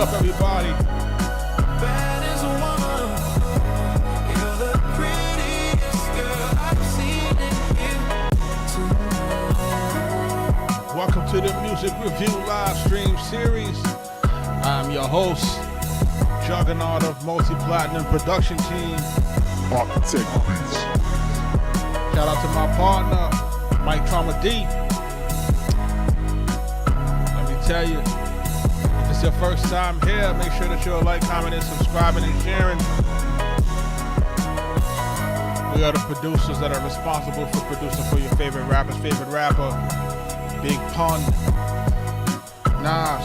up, everybody? You're the prettiest girl I've seen in here. Welcome to the Music Review live stream series. I'm your host, Juggernaut of Multi-Platinum Production Team, Arkatech Beatz. Shout out to my partner, Mike Trauma D. Let me tell you, if it's your first time here, make sure that you're like, commenting, subscribing, and sharing. We are the producers that are responsible for producing for your favorite rapper's favorite rapper, Big Pun, Nas,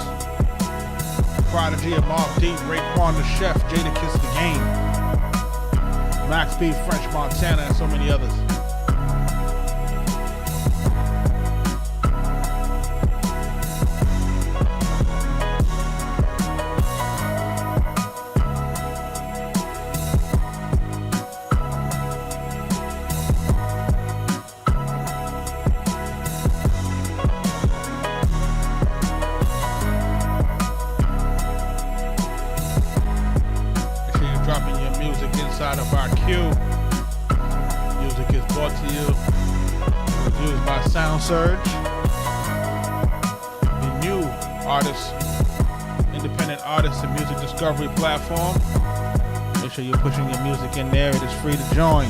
Prodigy of Mobb Deep, Raekwon the Chef, Jadakiss the Game, Max B, French Montana, and so many others. Inside of our queue. Music is brought to you. Reviews by Sound Surge. The new artist, independent artist and music discovery platform. Make sure you're pushing your music in there. It is free to join.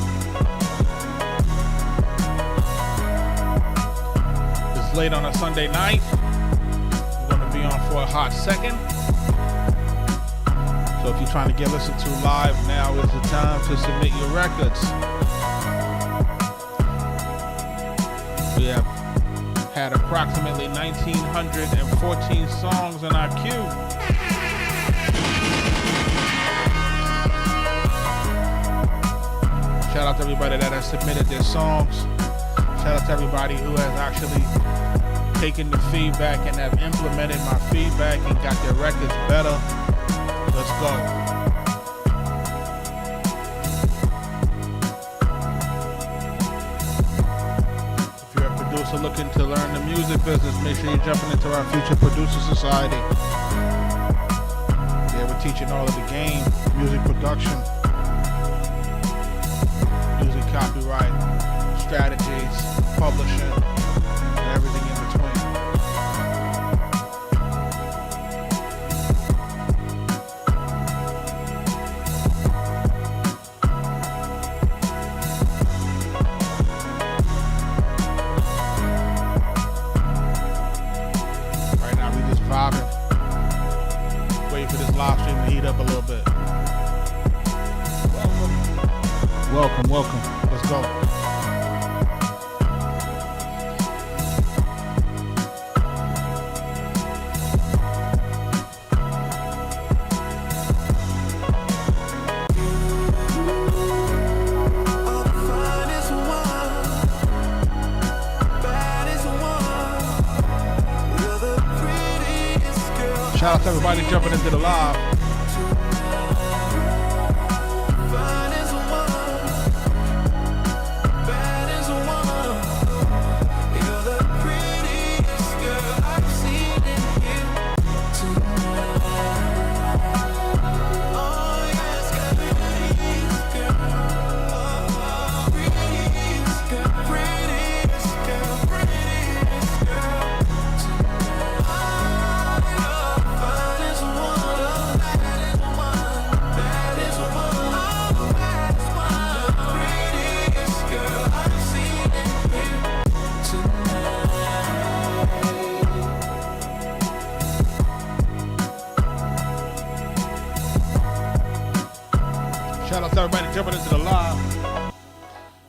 It's late on a Sunday night. We're going to be on for a hot second. So if you're trying to get listened to live, now is the time to submit your records. We have had approximately 1,914 songs in our queue. Shout out to everybody that has submitted their songs. Shout out to everybody who has actually taken the feedback and have implemented my feedback and got their records better. Let's go. If you're a producer looking to learn the music business, make sure you're jumping into our Future Producer Society. There we're teaching all of the game, music production, music copyright, strategies, publishing, and everything in between. Wait for this live stream to heat up a little bit. Welcome. Let's go. Shout out to everybody jumping into the live. Shout out to everybody jumping into the live.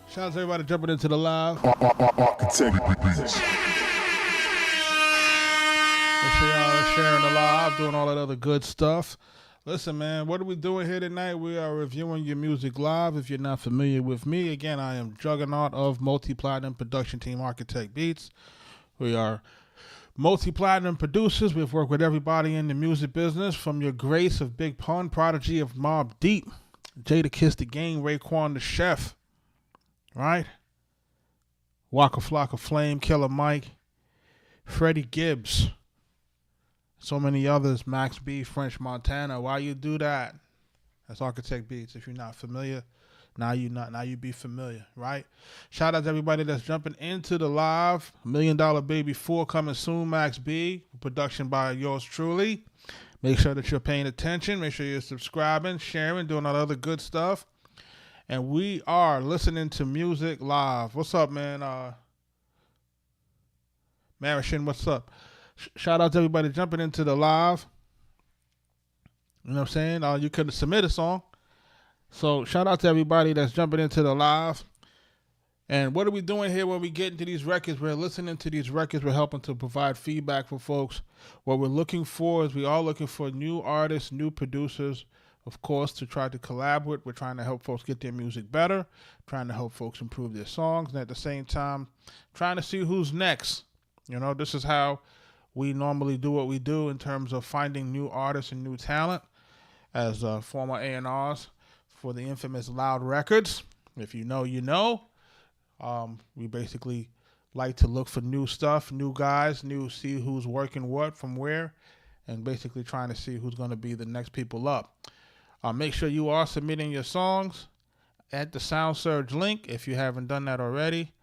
Shout out to everybody jumping into the live. Arkatech Beatz. Make sure y'all are sharing the live, doing all that other good stuff. Listen, man, what are we doing here tonight? We are reviewing your music live. If you're not familiar with me, again, I am Juggernaut of Multi-Platinum Production Team, Arkatech Beatz. We are multi-platinum producers. We've worked with everybody in the music business, from your grace of Big Pun, Prodigy of Mobb Deep, Jadakiss the Game, Raekwon the Chef, right? Waka Flocka Flame, Killer Mike, Freddie Gibbs. so many others, Max B, French Montana. Why you do that? That's Arkatech Beatz. If you're not familiar, now you be familiar, right? Shout out to everybody that's jumping into the live. $1 Million Baby 4 coming soon, Max B. Production by yours truly. Make sure that you're paying attention. Make sure you're subscribing, sharing, doing all the other good stuff. And we are listening to music live. What's up, man? Marishin, what's up? Shout out to everybody jumping into the live. You know what I'm saying? You could submit a song. So shout out to everybody that's jumping into the live. And what are we doing here when we get into these records? We're listening to these records. We're helping to provide feedback for folks. What we're looking for is we are looking for new artists, new producers, of course, to try to collab with. We're trying to help folks get their music better, trying to help folks improve their songs, and at the same time, trying to see who's next. You know, this is how we normally do what we do in terms of finding new artists and new talent as former A&Rs for the infamous Loud Records. If you know, you know. We basically like to look for new stuff, new guys, see who's working what from where, and basically trying to see who's going to be the next people up. Make sure you are submitting your songs at the SoundSurge link if you haven't done that already.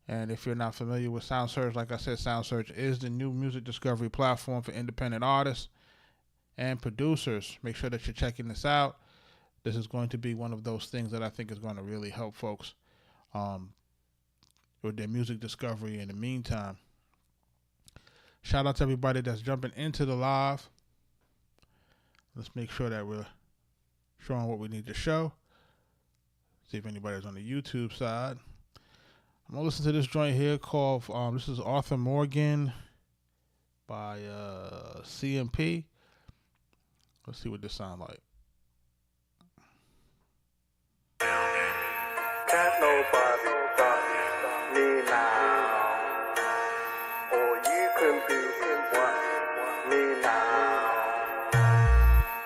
And if you're not familiar with SoundSurge, like I said, SoundSurge is the new music discovery platform for independent artists and producers. Make sure that you're checking this out. This is going to be one of those things that I think is going to really help folks with their music discovery in the meantime. Shout out to everybody that's jumping into the live. Let's make sure that we're showing what we need to show. See if anybody's on the YouTube side. I'm going to listen to this joint here called, this is Arthur Morgan by CMP. Let's see what this sounds like. Can't nobody stop me now. Or you can do what me now.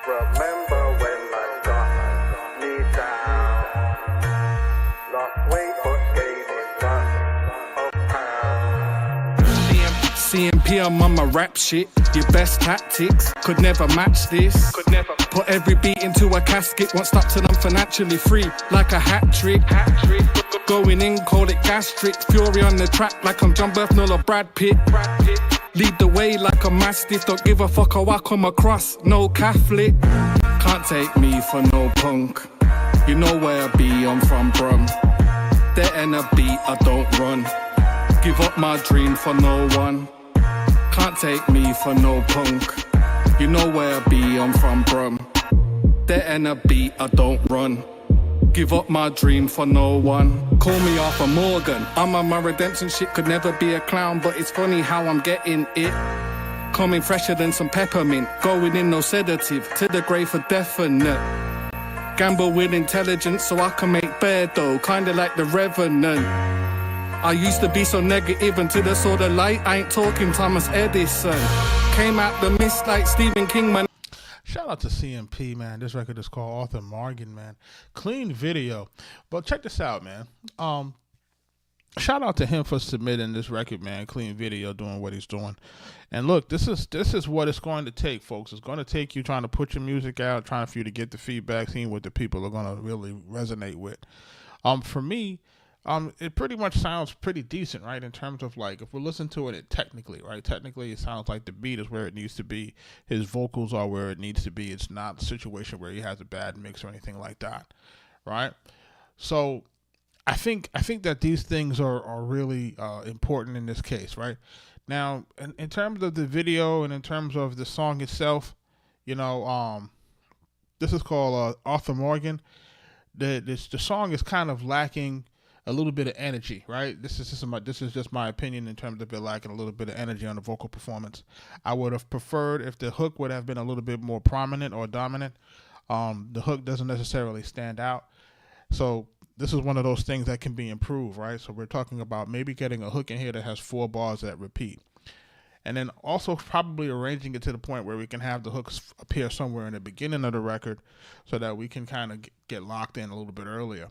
Remember when I got me down. Lost weight but gained it CMP, I'm on my rap shit. Your best tactics could never match this. Could never put every beat into a casket. Won't stop till I'm financially free, like a hat trick. Going in, call it gastric. Fury on the track, like I'm John Bernthal or Brad Pitt. Lead the way like a mastiff. Don't give a fuck how I come across. No Catholic. Can't take me for no punk. You know where I be, I'm from Brum. There ain't a beat, I don't run. Give up my dream for no one. Can't take me for no punk. You know where I be, I'm from Brum. There ain't a beat, I don't run. Give up my dream for no one. Call me Arthur Morgan. I'm on my redemption shit, could never be a clown, but it's funny how I'm getting it. Coming fresher than some peppermint. Going in no sedative, to the grave for definite. Gamble with intelligence so I can make bare dough, kinda like the Revenant. I used to be so negative until I saw the light. I ain't talking Thomas Edison. Came out the mist like Stephen King, man. Shout out to CMP, man. This record is called Arthur Morgan, man. Clean video. But check this out, man. Shout out to him for submitting this record, man. Clean video, doing what he's doing. And look, this is what it's going to take, folks. It's going to take you trying to put your music out, trying for you to get the feedback, seeing what the people are going to really resonate with. For me, it pretty much sounds pretty decent, right? In terms of, like, if we listen to it technically, right? Technically, it sounds like the beat is where it needs to be. His vocals are where it needs to be. It's not a situation where he has a bad mix or anything like that, right? So I think that these things are really important in this case, right? Now, in terms of the video and in terms of the song itself, you know, this is called Arthur Morgan. The song is kind of lacking a little bit of energy, right? This is just my opinion in terms of it lacking a little bit of energy on the vocal performance. I would have preferred if the hook would have been a little bit more prominent or dominant. The hook doesn't necessarily stand out. So this is one of those things that can be improved, right? So we're talking about maybe getting a hook in here that has 4 bars that repeat. And then also probably arranging it to the point where we can have the hooks appear somewhere in the beginning of the record so that we can kind of get locked in a little bit earlier.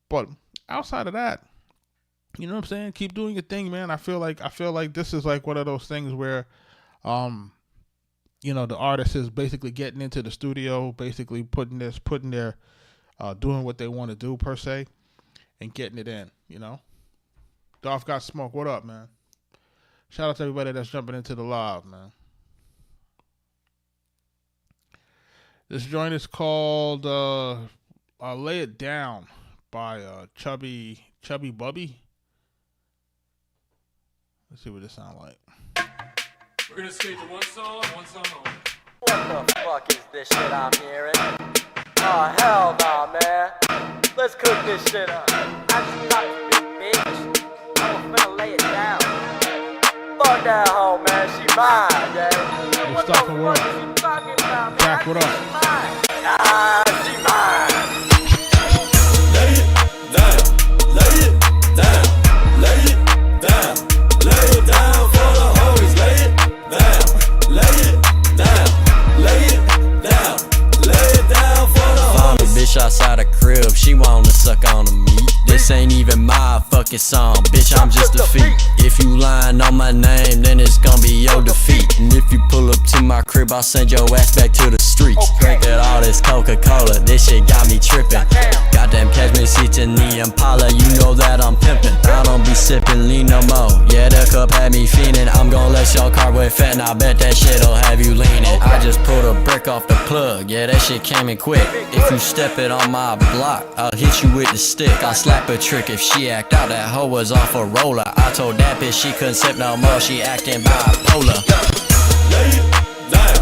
But outside of that, you know what I'm saying? Keep doing your thing, man. I feel like this is like one of those things where the artist is basically getting into the studio, basically putting their doing what they want to do per se, and getting it in. Dolph got smoke. What up, man? Shout out to everybody that's jumping into the live, man. This joint is called "Lay It Down" by Chubby Bubby. Let's see what this sounds like. We're gonna skate to one song only. What the fuck is this shit I'm hearing? Oh hell no, man. Let's cook this shit up. I just got this bitch. I'm finna lay it down. Fuck that hoe, man. She mine, yeah. What the fuck is you talking about, man? Jack, what up? She mine. Nah, she mine. Lay it down, lay it down, lay it down, lay it down for the homies. Lay it down, lay it down, lay it down, lay it down for the homies. Found a bitch outside the crib, she wanna suck on the meat. This ain't even my fucking song, bitch, I'm just a feat. If you lying on my name, then it's gonna be your defeat. And if you pull up to my crib, I'll send your ass back to the streets. Drinking all this Coca-Cola, this shit got me tripping. Goddamn, catch me seating the Impala, you know that I'm pimping. I don't be sipping lean no more, yeah, the cup had me fiending. I'm gonna let your car with fat, and I bet that shit'll have you leaning. I just pulled a brick off the plug, yeah, that shit came in quick. If you step it on my block, I'll hit you with the stick. I'll slap a trick if she act out, that hoe was off a roller. I told that bitch she couldn't sip no more, she acting bipolar. Lay it down,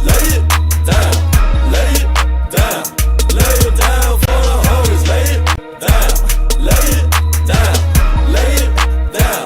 lay it down, lay it down, lay it down for the homies. Lay it down, lay it down, lay it down,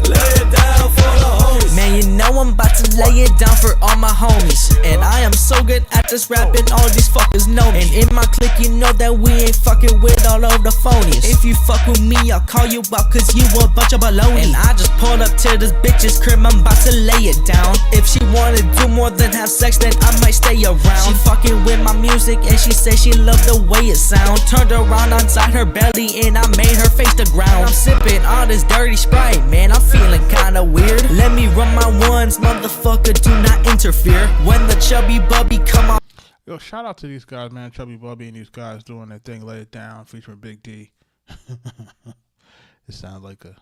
lay it down for the homies. Man, you know I'm about to lay it down for all my homies. And I am so good at this rapping, all these fuckers know me. And in my clique, you know that we ain't fucking with all of the phonies. If you fuck with me, I'll call you out cause you a bunch of baloney. And I just pulled up to this bitch's crib, I'm about to lay it down. If she wanna do more than have sex, then I might stay around. She fucking with my music and she say she love the way it sound. Turned around inside her belly and I made her face the ground. I'm sipping all this dirty Sprite, man, I'm feeling kinda weird. Let me run my ones, motherfucker, do not interfere. When the chubby bubby come on. Yo, shout out to these guys, man. Chubby Bubby and these guys doing their thing. Lay It Down, featuring Big D. It sounds like a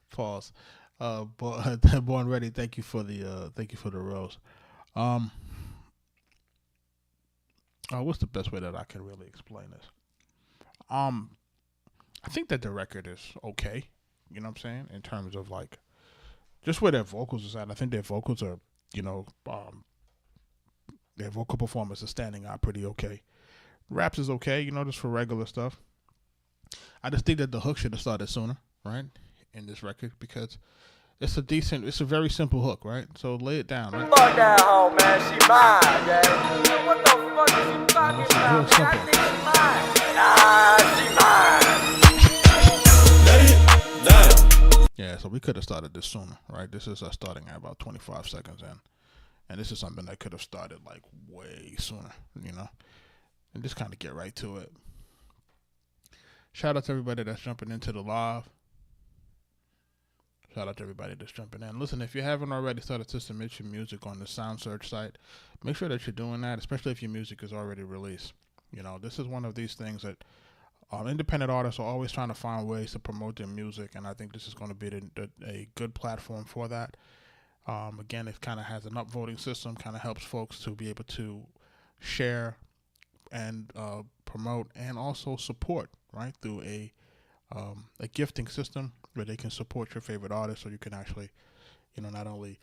pause. Born Ready. Thank you for the rose. What's the best way that I can really explain this? I think that the record is okay. You know what I'm saying? In terms of like just where their vocals is at. I think their vocals are, their vocal performance is standing out pretty okay. Raps is okay, just for regular stuff. I just think that the hook should have started sooner, right? In this record, because it's a very simple hook, right? So lay it down, right? Fuck that hoe, man. She mine, yeah. What the fuck is you talking about, man? I think she mine. Nah, she mine. Lay it down. Yeah, so we could have started this sooner, right? This is starting at about 25 seconds in. And this is something that could have started like way sooner, and just kind of get right to it. Shout out to everybody that's jumping into the live. Shout out to everybody that's jumping in. Listen, if you haven't already started to submit your music on the Sound Search site, make sure that you're doing that, especially if your music is already released. This is one of these things that independent artists are always trying to find ways to promote their music, and I think this is going to be a good platform for that. Again, it kind of has an upvoting system, kind of helps folks to be able to share and promote and also support, right, through a gifting system where they can support your favorite artists, so you can actually, not only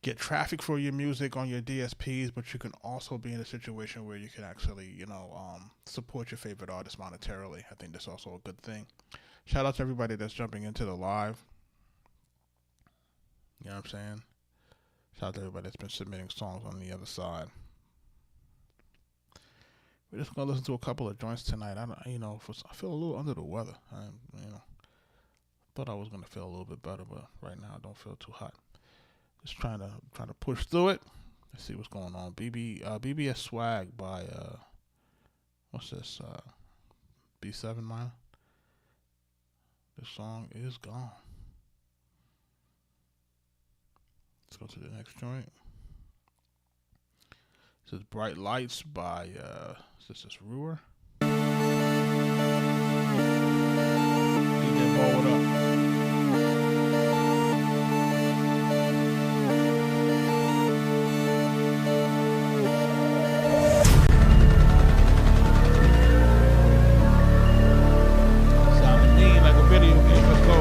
get traffic for your music on your DSPs, but you can also be in a situation where you can actually, support your favorite artist monetarily. I think that's also a good thing. Shout out to everybody that's jumping into the live. You know what I'm saying? Shout out to everybody that's been submitting songs on the other side. We're just gonna listen to a couple of joints tonight. I feel a little under the weather. Thought I was gonna feel a little bit better, but right now I don't feel too hot. Just trying to push through it. Let's see what's going on. BBS Swag by what's this? B7 minor. This song is gone. Let's go to the next joint. This is Bright Lights by this is Ruhr. DJ Ball, what up? Sounding mean like a video game. Let's go.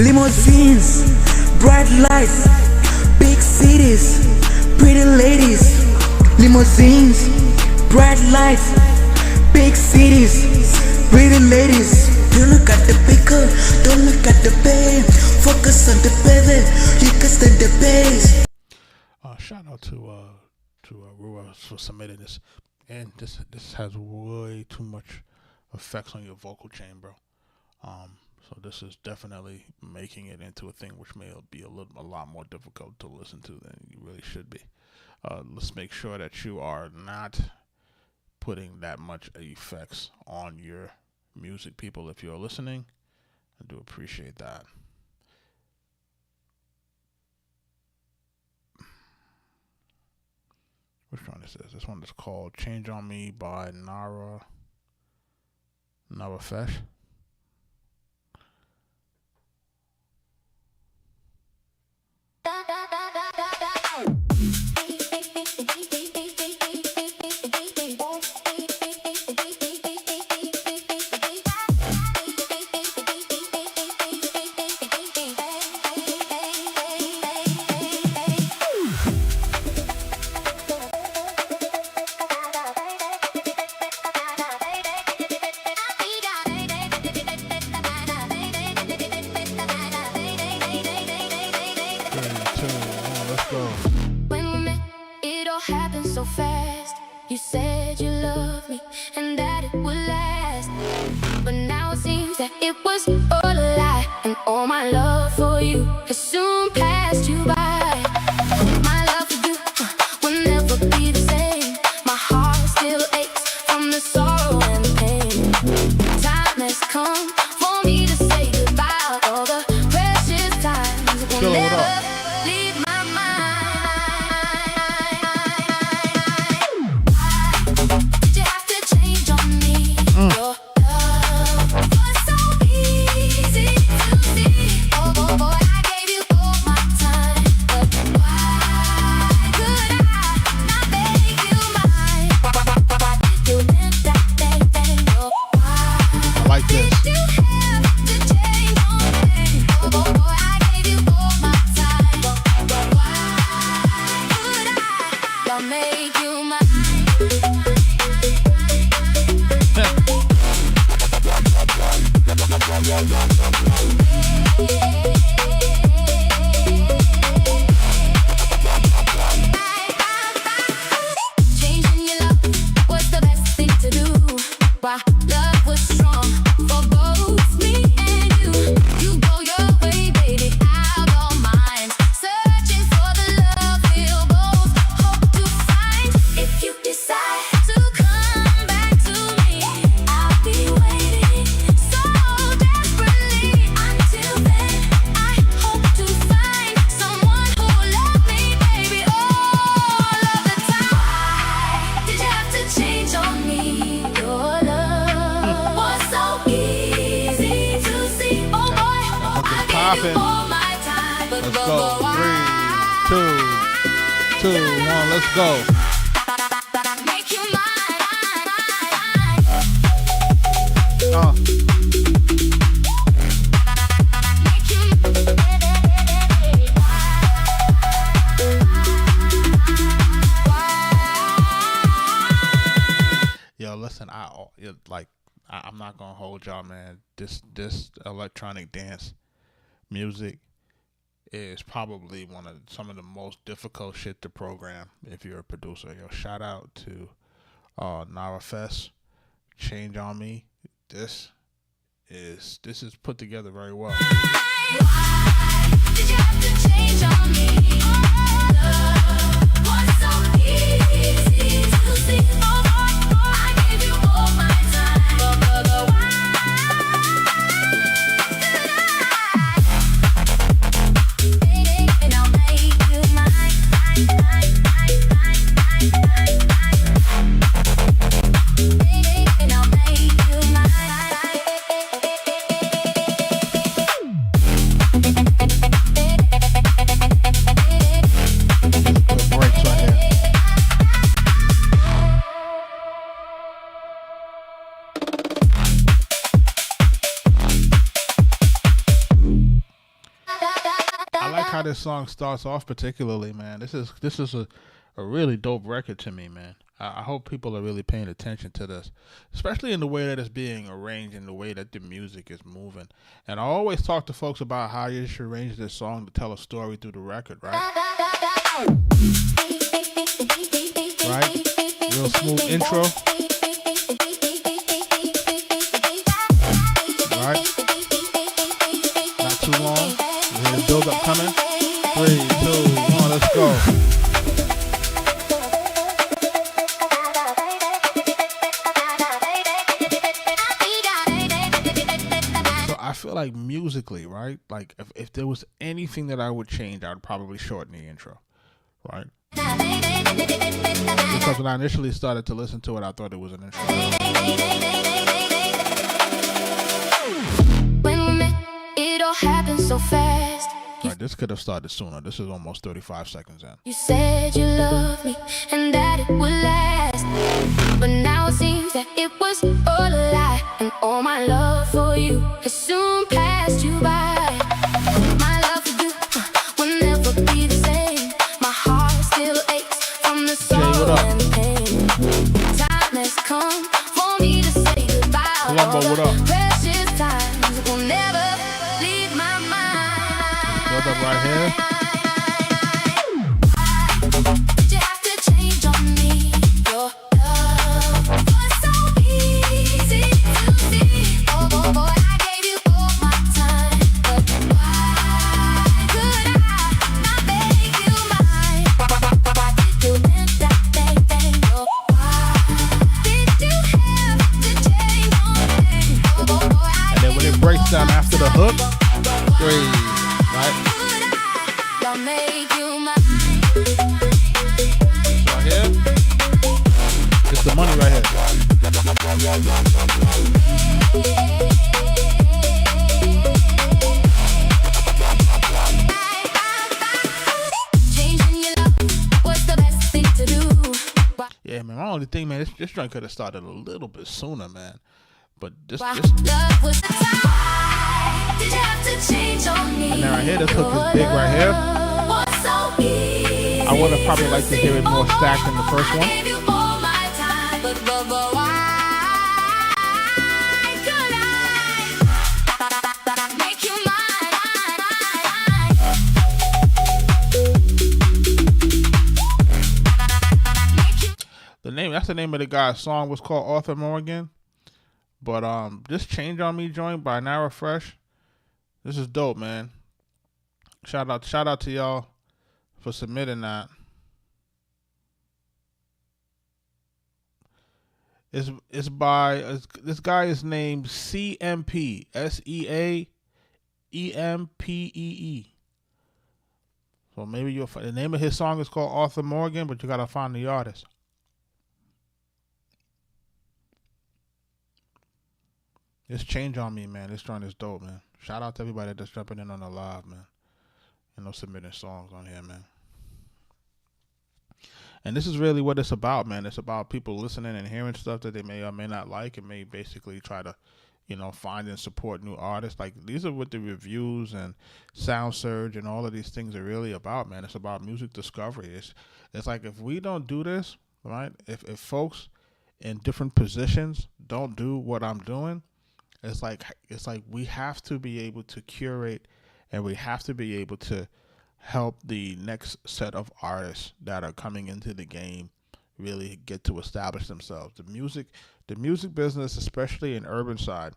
Limousines, bright lights, big cities, pretty ladies. Limousines, bright lights, big cities, pretty ladies. Don't look at the picker, don't look at the pay. Focus on the baby, you can stand the bass. Shout out to Ruhr for submitting this, and this has way too much effects on your vocal chain, bro. So this is definitely making it into a thing which may be a lot more difficult to listen to than you really should be. Let's make sure that you are not putting that much effects on your music, people. If you're listening, I do appreciate that. Which one is this? This one is called Change on Me by Nara Fesh. When we met, it all happened so fast. You said you loved me and that it would last. But now it seems that it was all a lie, and all my love for you has soon passed you by. My love for you will never be the same. My heart still aches from the sorrow and the pain. Time has come for me to say goodbye. All the precious times will never leave my mind. Did you have to change on me? Your love was so easy to see. Oh boy, I gave you all my time, but why could I not make you mine? You meant that thing, oh why? I like this. Did you have to change on me? Oh boy, I gave you all my time, but why could I not make you mine? Changing your love was the best thing to do. Why love was strong for both me and you. You go your way, baby, I'll go mine. Searching for the love we'll both hope to find. If you decide to come back to me, I'll be waiting so desperately. Until then, I hope to find someone who'll love me, baby, all of the time. Did you have to change on me? Your love was so easy to see. Oh boy, I gave you all my time, but Let's go. 3, 2, 1. Let's go. make you mine. Make you Yo, listen, I'm not gonna hold y'all, man. This electronic dance music is probably some of the most difficult shit to program if you're a producer. Yo, shout out to Nara Fest, Change on Me. This is put together very well. Did you have to change on me? Love was so easy to see. I gave you all my time, but why could I? this song starts off particularly, man. This is a really dope record to me, man. I hope people are really paying attention to this, especially in the way that it's being arranged and the way that the music is moving. And I always talk to folks about how you should arrange this song to tell a story through the record, right? Right? Real smooth intro. Right? Not too long. You hear the build up coming. 3, 2, 1, let's go. I feel like musically, right? Like if there was anything that I would change, I would probably shorten the intro, right? Because when I initially started to listen to it, I thought it was an intro. When we met, it all happened so fast. Right, this could have started sooner. This is almost 35 seconds in. You said you loved me and that it would last, but now it seems that it was all a lie, and all my love for you has soon passed you by. My love for you will never be the same. My heart still aches from the sorrow and the pain. Time has come for me to say goodbye. Columbo, what up? Precious times will never leave my mind. Build up right here. Did you have to change on me? Your love was so easy to see. Oh boy, I gave you all my time, but why could I not make you mine? Why did you end that thing? Oh, why did you have to change on me? Oh boy, And then when it breaks down after the hook, 3, right? I'll make you mine. Right here. It's the money right here. Changing your love was the best thing to do. Yeah, man. My only thing, man, this joint could have started a little bit sooner, man. But this Love was the time. Did you have to change on me? and then right here, this hook is big right here. Was so easy. I would have probably liked to hear it more stacked than the first one. Gave you all my time, but why could I make you That's the name of the guy's song was called Arthur Morgan. But this Change on Me joint by Nara Fresh, this is dope, man. Shout out to y'all for submitting that. It's by this guy is named CMP, SEAEMPEE. So maybe the name of his song is called Arthur Morgan, but you gotta find the artist. This Change on Me, man. This joint is dope, man. Shout out to everybody that's jumping in on the live, man. Submitting songs on here, man. And this is really what it's about, man. It's about people listening and hearing stuff that they may or may not like, and may basically try to, find and support new artists. Like, these are what the reviews and Sound Surge and all of these things are really about, man. It's about music discovery. It's like, if we don't do this, right? If folks in different positions don't do what I'm doing, it's like we have to be able to curate, and we have to be able to help the next set of artists that are coming into the game really get to establish themselves. The music business, especially in urban side,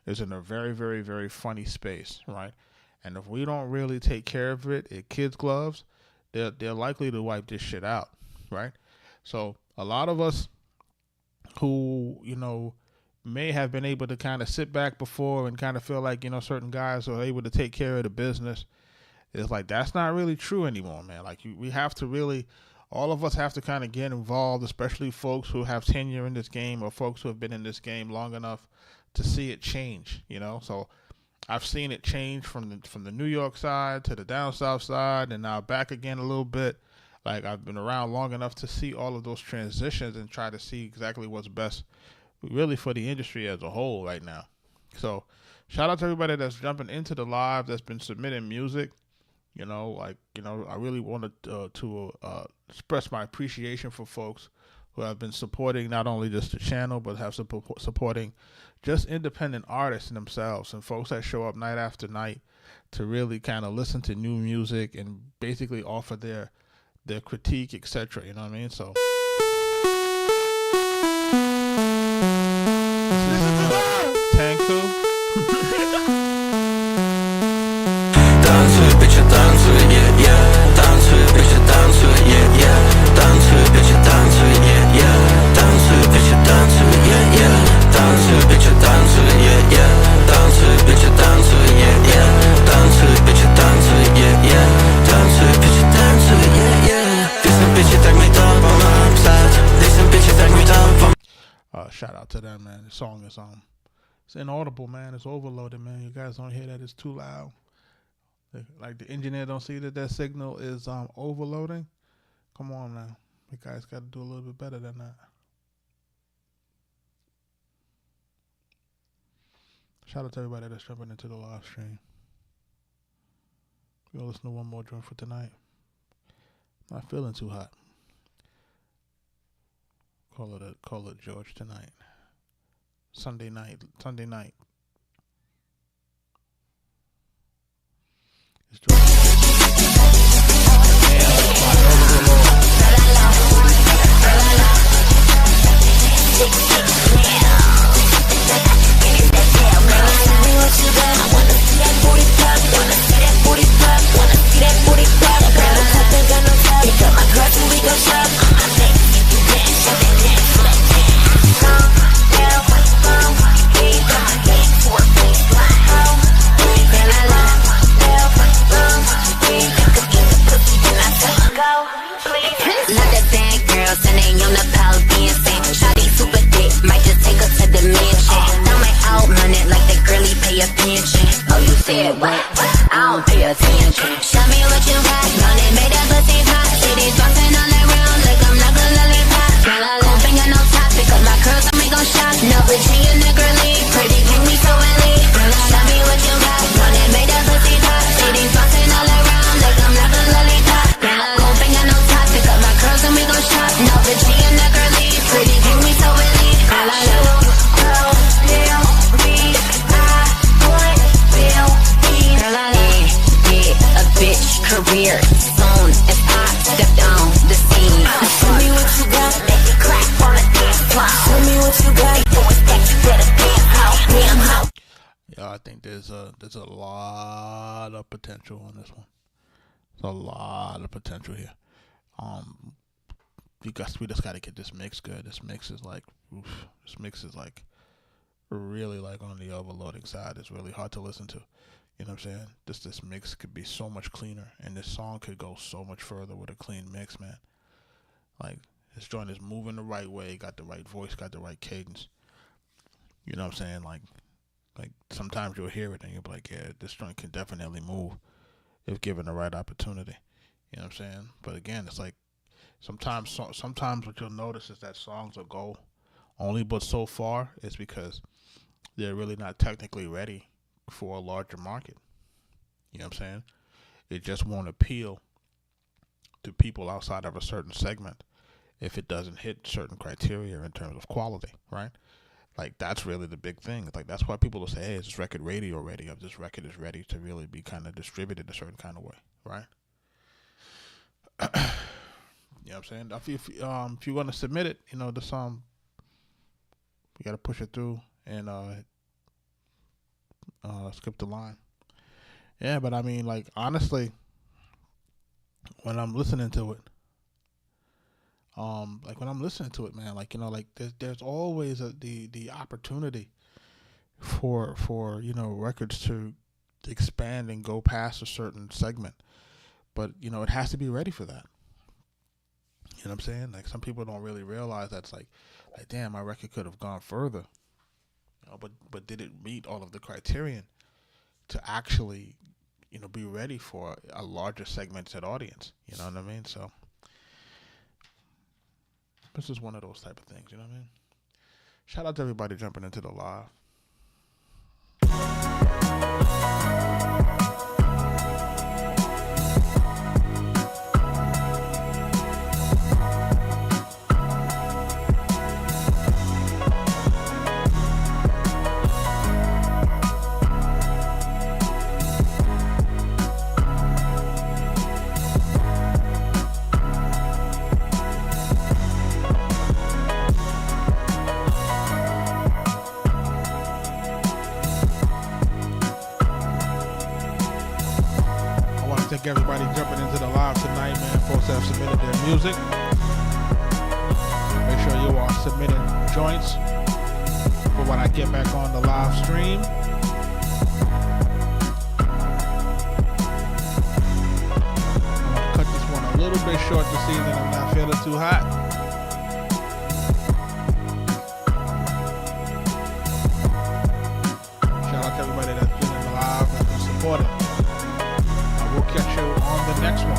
is in a very, very, very funny space, right? And if we don't really take care of it at kids' gloves, they're likely to wipe this shit out, right? So a lot of us who, may have been able to kind of sit back before and kind of feel like, certain guys are able to take care of the business, it's like, that's not really true anymore, man. Like, we have to really, all of us have to kind of get involved, especially folks who have tenure in this game or folks who have been in this game long enough to see it change, So I've seen it change from the New York side to the down south side, and now back again a little bit. Like, I've been around long enough to see all of those transitions and try to see exactly what's best really for the industry as a whole right now. So shout out to everybody that's jumping into the live, that's been submitting music. You know, like, I really wanted to express my appreciation for folks who have been supporting not only just the channel, but have supporting just independent artists themselves and folks that show up night after night to really kind of listen to new music and basically offer their critique, etc. You know what I mean? So Tanku. Танцуй, bitch, танцуй, yeah, yeah. Танцуй, bitch, танцуй, yeah, yeah. Танцуй, bitch, танцуй, yeah, yeah. Танцуй, bitch, танцуй, yeah, yeah. Танцуй, bitch, танцуй, yeah, yeah. Танцуй, bitch, танцуй, yeah, yeah. Танцуй, bitch, танцуй, yeah, yeah. Танцуй, bitch, танцуй, yeah, yeah. This some bitches так me top on the upside. This some bitches так me top on. Shout out to them, man. The song is it's inaudible, man. It's overloaded, man. You guys don't hear that? It's too loud. Like the engineer don't see that signal is overloading. Come on now, you guys got to do a little bit better than that. Shout out to everybody that's jumping into the live stream. We'll listen to one more joint for tonight. Not feeling too hot. Call it George tonight. Sunday night. It's George. There's a lot of potential on this one. There's a lot of potential here. We just got to get this mix good. This mix is like really like on the overloading side. It's really hard to listen to. You know what I'm saying? This mix could be so much cleaner, and this song could go so much further with a clean mix, man. Like, this joint is moving the right way, got the right voice, got the right cadence. You know what I'm saying? Like sometimes you'll hear it and you'll be like, yeah, this joint can definitely move if given the right opportunity. You know what I'm saying? But again, it's like sometimes what you'll notice is that songs will go only but so far is because they're really not technically ready for a larger market. You know what I'm saying? It just won't appeal to people outside of a certain segment if it doesn't hit certain criteria in terms of quality, right? Like, that's really the big thing. Like, that's why people will say, hey, is this record radio ready? Or this record is ready to really be kind of distributed a certain kind of way, right? You know what I'm saying? If you want to submit it, you know, this you got to push it through and skip the line. Yeah, but I mean, like, honestly, when I'm listening to it, man, like, you know, like there's always the opportunity for you know, records to expand and go past a certain segment, but you know, it has to be ready for that. You know what I'm saying? Like, some people don't really realize that's like damn, my record could have gone further. You know, but did it meet all of the criterion to actually, you know, be ready for a larger segmented audience? You know what I mean? So this is one of those type of things, you know what I mean? Shout out to everybody jumping into the live. Thank everybody jumping into the live tonight, man. Folks have submitted their music. Make sure you are submitting joints for when I get back on the live stream. I'm gonna cut this one a little bit short this evening. I'm not feeling too hot. Shout out to everybody that's been in the live and been supporting. I will catch you on the next one.